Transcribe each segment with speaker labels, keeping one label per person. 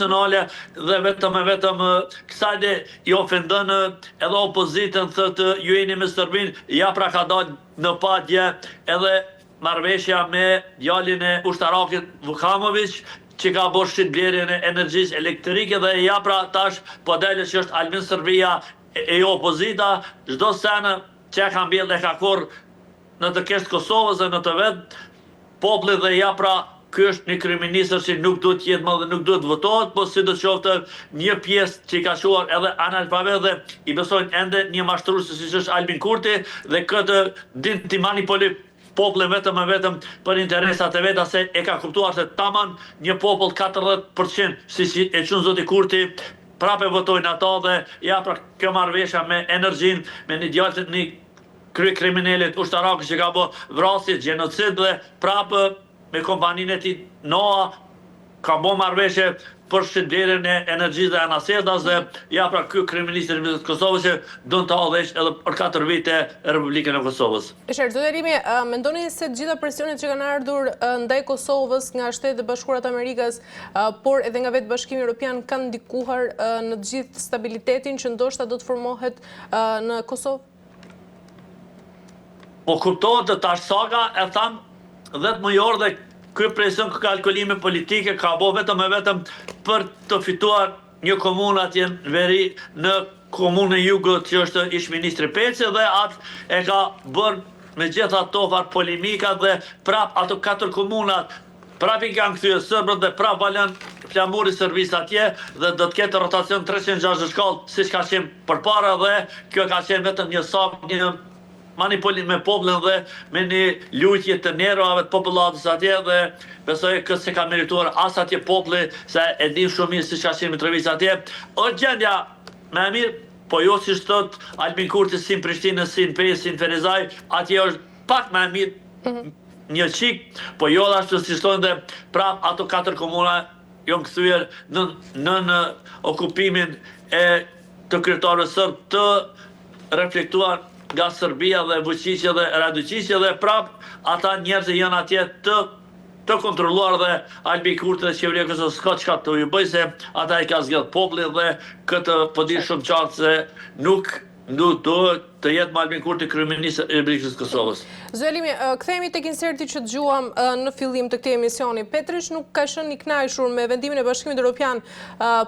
Speaker 1: personale dhe vetëm kësajde i ofendon edhe opozitën, thëtë ju jeni me Serbin, ja pra ka dalë në padje edhe marrëveshja me djalin e ushtarakit Vukamović, që ka bërë shitblerjen e energjisë elektrike dhe ja pra tash po dalë që është Albin Serbia e opozita, çdo senë që ka mbjellë e ka korr në të kesh Kosovës dhe në të vetë populli dhe ja pra ky është një kryeministër që nuk duhet të jetë më dhe nuk duhet votohet, po sidoqoftë një pjesë që i ka quar edhe analfabet dhe i besojnë ende një mashtrues siç është Albin Kurti dhe këtë din të manipulojë popullin vetëm për interesat e veta se e ka kuptuar se taman një popull 40% si e qënë zoti Kurti prape votojnë ata dhe ja pra kjo marrëveshja me energjin, me një djalë një krye kriminalit ushtarakë që ka bë vrasje, gjenocid dhe prapë me kompaninë e tij NOA ka bë marrëveshje për shitblerjen e energjisë dhe anasedas dhe ja pra ky kryeminist i Kosovës që don të hallësh edhe për 4 vite Republikën e Kosovës.
Speaker 2: Zoti Rimi, mendoni se të gjitha presionet që kanë ardhur ndaj Kosovës nga Shtetet e Bashkuara të Amerikës, por edhe nga vetë Bashkimi Evropian kanë ndikuar në të gjithë stabilitetin që ndoshta do të formohet në Kosovë?
Speaker 1: Po kuptohet të tash saga e tham 10 mëjor dhe ky presion kalkulime politike ka bo vetëm për të fituar një komunë atje në veri në komunën e Jugut që është ish ministri Peci dhe atë e ka bërë me gjitha tofar polemika dhe prap ato 4 komunat prap i kanë kthyer sërbët dhe prap valën flamuri servis atje dhe do të ketë rotacion 360 shkallë siç ka qenë përpara dhe kjo ka qenë vetëm një sak, një manipulim me popullin dhe me një lutje të nervave të popullatës atje dhe besoj që se ka merituar as atje populli se e dim shumë mirë si ka qenë Mitrovica atje. O gjendja me mirë, po jo si thot Albin Kurti si në Prishtinë, si në Pejë, si në Ferizaj, atje është pak me mirë një qik, po jo dhe ashtu si thonë dhe prap ato 4 komuna jonë kthyer në okupimin e të kryetarëve serb të reflektuar nga Serbia dhe Vučić dhe Radučić dhe prap ata njerëz që janë atje të kontrolluar dhe Albin Kurti dhe qeveria këso s'ka çka të ju bëj se ata i ka zgjedh popullin dhe këtë po di shumë qartë se nuk duhet të jetë Albin Kurti kryeminist i Republikës së Kosovës.
Speaker 2: Zoti Rimi, kthehemi tek inserti që dëgjuam në fillim të këtij emisioni. Petrish nuk ka qenë i kënaqur me vendimin e Bashkimit Evropian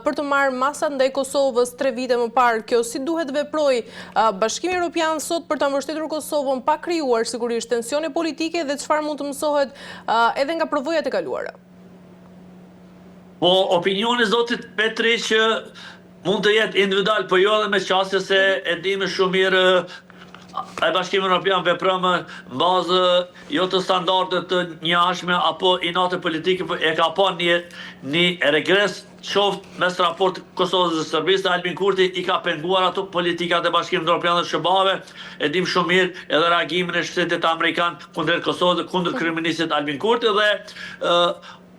Speaker 2: për të marrë masat ndaj Kosovës 3 vite më parë. Kjo si duhet veproj Bashkimi Evropian sot për ta mbështetur Kosovën pa krijuar sigurisht tensione politike dhe çfarë mund të mësohet edhe nga provojat e kaluara?
Speaker 1: Po opinioni zotit Petrish mund të jetë individual, po jo edhe me qasje se e dime shumë mirë e Bashkimi Evropian vepron në bazë jo të standardet të njashme apo inate politike, po e ka pa një regres qoftë mes raport Kosovës dhe Serbisë. Albin Kurti i ka penguar ato politikat e Bashkimit Evropian dhe shëbave, e dim shumë mirë edhe reagimin e Shtetit Amerikan kundër Kosovës dhe kundër kryeministit Albin Kurti dhe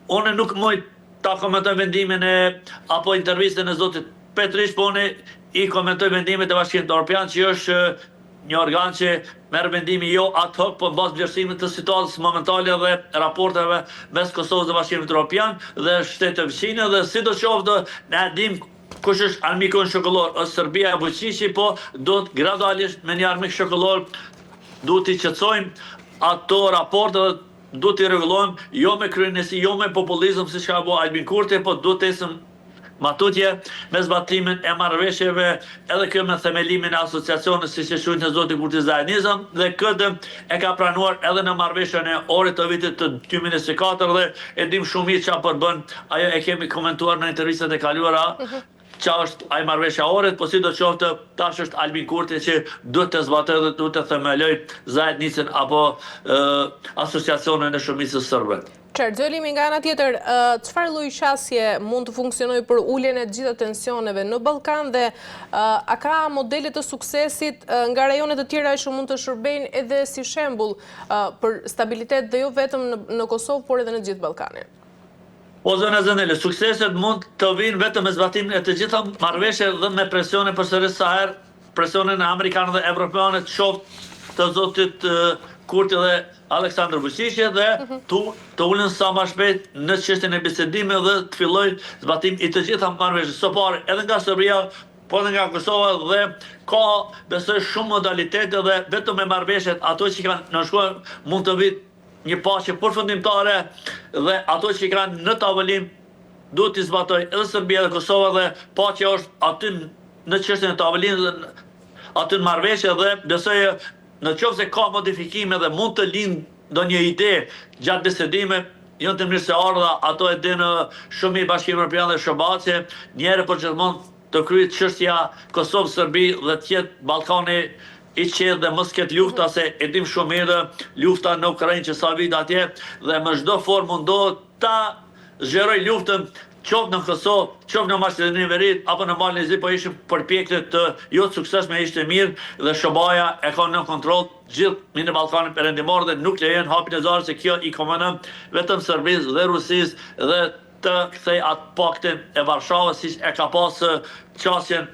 Speaker 1: unë nuk moj ta komentoj vendimin apo intervistën e zotit Petrish, po unë i komentoj vendimet e Bashkimit Evropian që është një organ që merr vendimi jo ad hoc, po në bazë vlerësimit të situatës momentale dhe raporteve mes Kosovës dhe Bashkimit Evropian dhe shtetet veçine dhe sidoqoftë ne dim kush është armiku shokollor, është Serbia e Vučićit, po do të gradualisht me një armik shokollor duhet i qetësojmë ato raporte dhe duhet i rregullojmë jo me kryenesi, jo me populizëm siç ka bëu Albin Kurti, po duhet të ecëm matutje me zbatimin e marrëveshjeve edhe kjo me themelimin e asociacionit siç e quajnë zoti Kurti Zajanizëm dhe këtë e ka pranuar edhe në marrëveshjen e orit të vitit të 2024 dhe e dim shumë mirë çfarë përbën ajo e kemi komentuar në intervistat e kaluara qa është ai marrëveshja orit, po sidoqoftë tash është Albin Kurti që duhet të zbatojë dhe duhet të themeloj Zajanizën apo asociacionin e shumicës serbe.
Speaker 2: Zoti Rimi, nga ana tjetër, çfarë lloj qasje mund të funksionojë për uljen e të gjitha tensioneve në Ballkan dhe a ka modele të suksesit nga rajone të tjera që mund të shërbejnë edhe si shembull për stabilitet dhe jo vetëm në Kosovë, por edhe në gjithë Ballkanin?
Speaker 1: Po zona Zanele, sukseset mund të vinë vetëm me zbatimin e të gjitha marrëveshjeve dhe me presione përsëris sa herë, presionin e amerikanëve dhe evropianët qoftë të zotit Kurti dhe Aleksandr Vučići dhe të ulën sa më shpejt në çështjen e bisedimit dhe të filloj zbatim i të gjitha marrëveshjeve. Së pari edhe nga Serbia, po edhe nga Kosova dhe ka besoj shumë modalitete dhe vetëm me marrëveshjet ato që kanë nënshkuar mund të vitë një paqe përfundimtare dhe ato që kanë në tavolinë duhet t'i zbatoj edhe Serbia dhe Kosova dhe paqja është aty në çështjen e tavolinës aty në marrëveshje dhe besoj në qoftë se ka modifikime dhe mund të lindë ndonjë ide gjatë bisedimit, janë të mirë se ardha, ato e dinë shumë i Bashkimit Evropian dhe Shërbatje, njëherë për gjithmonë të kryet çështja Kosovë-Serbi dhe të jetë Ballkani i qetë dhe mos ketë lufta, se e dim shumë mirë lufta në Ukrainë që sa vit atje dhe me çdo formë mundohet ta zgjeroj luftën qoftë në Kosovë, qoftë në Maqedoninë e Veriut, apo në Malin e Zi, po ishim përpjekje të jo të suksesshme, ishte mirë dhe SBA e ka në kontroll gjithë minë Ballkanin Perëndimor dhe nuk lejon hapjen e zarrit se kjo i komonon vetëm Serbisë dhe Rusisë dhe të kthej atë paktin e Varshavës siç e ka pasë qasjen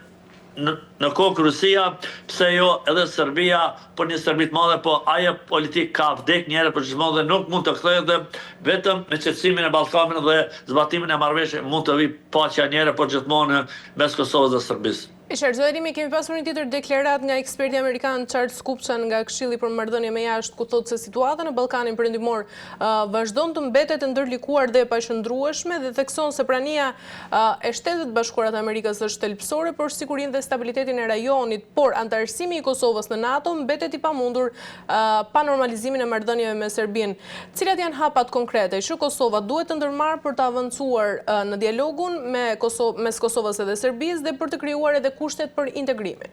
Speaker 1: në kokë Rusia, pse jo edhe Serbia për një Serbi të madhe, po ajo politik ka vdek njëherë për gjithmonë dhe nuk mund të kthehet dhe vetëm me qetësimin e Ballkanit dhe zbatimin e marrëveshjeve mund të vijë paqja njëherë për gjithmonë mes Kosovës dhe Serbisë.
Speaker 2: Zoti Elimi, kemi pasur një tjetër deklarat nga eksperti amerikan Charles Kupchan nga Këshilli për Marrëdhënie me Jashtë, ku thotë se situata në Ballkanin Perëndimor vazhdon të mbetet e ndërlikuar dhe e paqëndrueshme dhe thekson se prania e Shtetet Bashkuara të Amerikës është thelbësore për sigurinë dhe stabilitetin e rajonit, por antarësimi i Kosovës në NATO mbetet i pamundur pa normalizimin e marrëdhënieve me Serbinë. Cilat janë hapat konkrete që Kosova duhet të ndërmarrë për të avancuar në dialogun mes Kosovës edhe Serbisë dhe për të krijuar edhe kushtet për integrimin?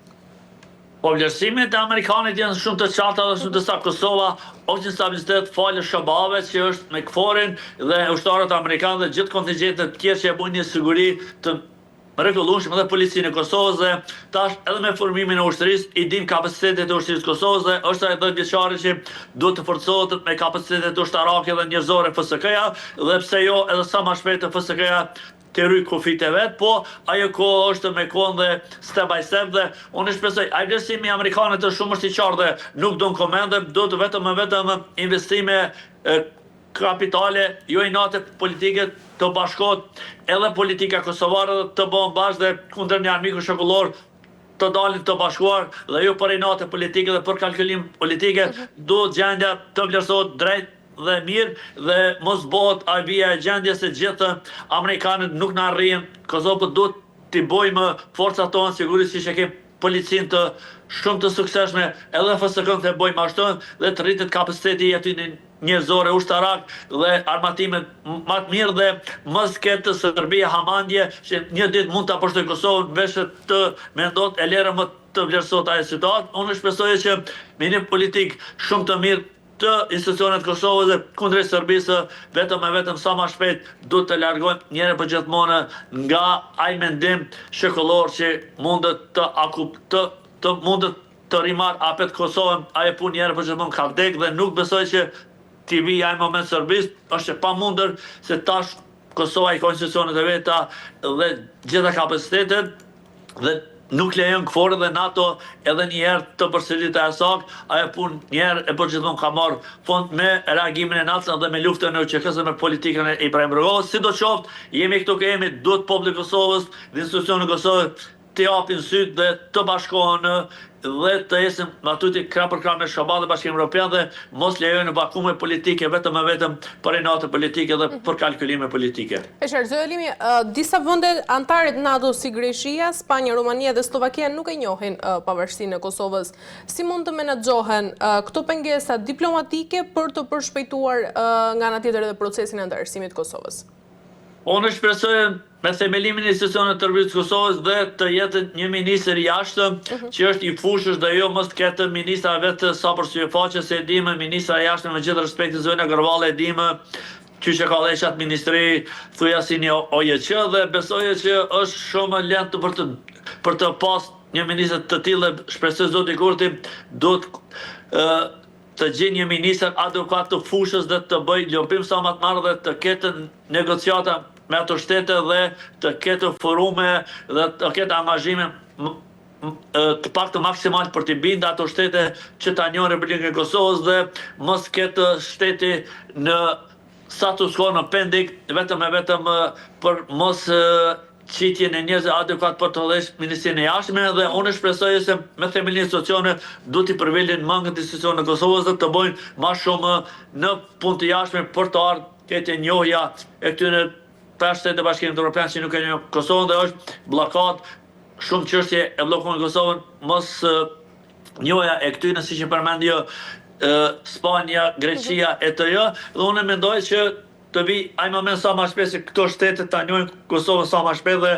Speaker 1: Po vlerësimet e Amerikanit janë shumë të qarta dhe shumë të saktë. Kosova është një stabilitet falë SBA-ve që është me KFOR-in dhe ushtarët amerikanë dhe gjithë kontingjentet të tjerë që e bujnë një siguri të rregullueshme dhe policinë e Kosovës dhe tash edhe me formimin e ushtrisë i dim kapacitetet e ushtrisë Kosovës dhe është ai 10 vjeçari që duhet të forcohet me kapacitetet ushtarake dhe njerëzore FSK-ja dhe pse jo edhe sa më shpejt FSK-ja të rry kufit e vetë, po ajo kohë është me kohën dhe step by step dhe unë shpresoj ai vlerësimi amerikanët është shumë i qartë dhe nuk do në komende, do të vetëm investime kapitale, jo inate politike të bashkohet edhe politika kosovare të bëhen bashkë dhe kundër një armiku shokullor të dalin të bashkuar dhe jo për inate politike dhe për kalkulim politike, do gjendja të vlerësohet drejt dhe mirë dhe mos bëhet avija e gjendje se gjithë amerikanët nuk na arrijnë. Kosovë duhet t'i bojmë forcat tonë sigurisht që kemi policinë të shumë të suksesshme, edhe FSK-n të bojmë ashtu dhe të rritet kapaciteti i aty njerëzore ushtarak dhe armatimet më të mirë dhe mos ketë Serbia hamandje që një ditë mund ta poshtoj Kosovën vesh të mendohet e lere më të vlerësohet ajo situatë. Unë shpresoj që me një politik shumë të mirë të institucionet Kosovës dhe kundrejt Serbisë vetëm sa më shpejt duhet të largojmë njëherë për gjithmonë nga ai mendim shokullor që mundet të rimar apet Kosovën, ai punë njëherë për gjithmonë ka vdek dhe nuk besoj që t'i vi ai moment Serbisë, është e pamundur se tash Kosova i ka institucionet e veta dhe gjitha kapacitetet dhe nuk lejon KFOR dhe NATO edhe njëherë të përsëritet e asak, ajo punë njëherë e përgjithmonë ka marrë fund me reagimin e NATO dhe me luftën e UÇK-s me politikën e Ibrahim Rugos. Sidoqoftë, jemi këtu që jemi, duhet populli i Kosovës dhe institucionet e Kosovës të japin syt dhe të bashkohen dhe të ecën matuti krah për krah me SBA dhe Bashkimin Evropian dhe mos lejojnë vakume politike vetëm për inate politike dhe për kalkulime politike.
Speaker 2: Zoti Elimi, disa vende anëtare të NATO si Greqia, Spanja, Rumania dhe Slovakia nuk e njohin pavarësinë e Kosovës. Si mund të menaxhohen këto pengesa diplomatike për të përshpejtuar nga ana tjetër edhe procesin e antarësimit të Kosovës?
Speaker 1: Unë shpresoj me themelimin e institucioneve të tërbiut të Kosovës dhe të jetë një ministër i jashtëm që është i fushës dhe jo mos ketë ministra vetë sa për syfaqe se e dimë ministra i jashtëm me gjithë respektin Zona Gërvalla e dimë që ka dhe qatë ministri thuja si një OJQ dhe besoj që është shumë lehtë për të pas një ministër të tillë dhe shpresoj zoti Kurti do të gjejë një ministër adekuat të fushës dhe të bëjë lobim sa më të madh dhe të ketë negociata me ato shtete dhe të ketë forume dhe të ketë angazhime të pak të maksimal për t'i bindë ato shtete që ta njohin Republikën e Kosovës dhe mos ketë shteti në status quo në pendik vetëm e vetëm për mos qitjen e njerëzve adekuat për të dhësh Ministrinë e Jashtme dhe unë shpresoj se me themelin institucione duhet i përvelin mangët institucionet e Kosovës dhe të bojnë më shumë në punë të jashtme për të ardhur këtë njohja e këtyre 5 shtete Bashkimit Evropian që nuk e njohin Kosovën dhe është blokad shumë çështje e bllokojnë Kosovën, mos njohja e këtyre siç e përmendi Spanja, Greqia e të dhe unë mendoj që të vi ai moment sa më shpejt se këto shtete ta njohin Kosovën sa më shpejt dhe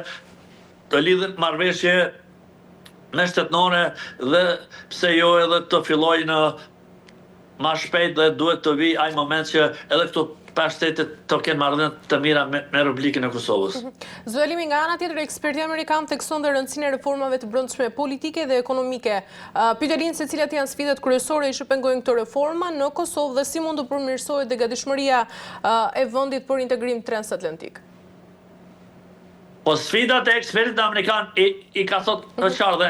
Speaker 1: të lidhen marrëveshje me shtetënore dhe pse jo edhe të fillojnë më shpejt dhe duhet të vi ai moment që edhe këto 5 shtete të kenë marrëdhënie të mira me Republikën e Kosovës.
Speaker 2: Zoelimi, nga ana tjetër, eksperti amerikan thekson dhe rëndësinë e reformave të brendshme politike dhe ekonomike. Pyetërin se cilat janë sfidat kryesore që pengojnë këto reforma në Kosovë dhe si mund të përmirësohet dhe gatishmëria e vendit për integrim transatlantik.
Speaker 1: Po sfidat e ekspertit amerikan i ka thot në qartë dhe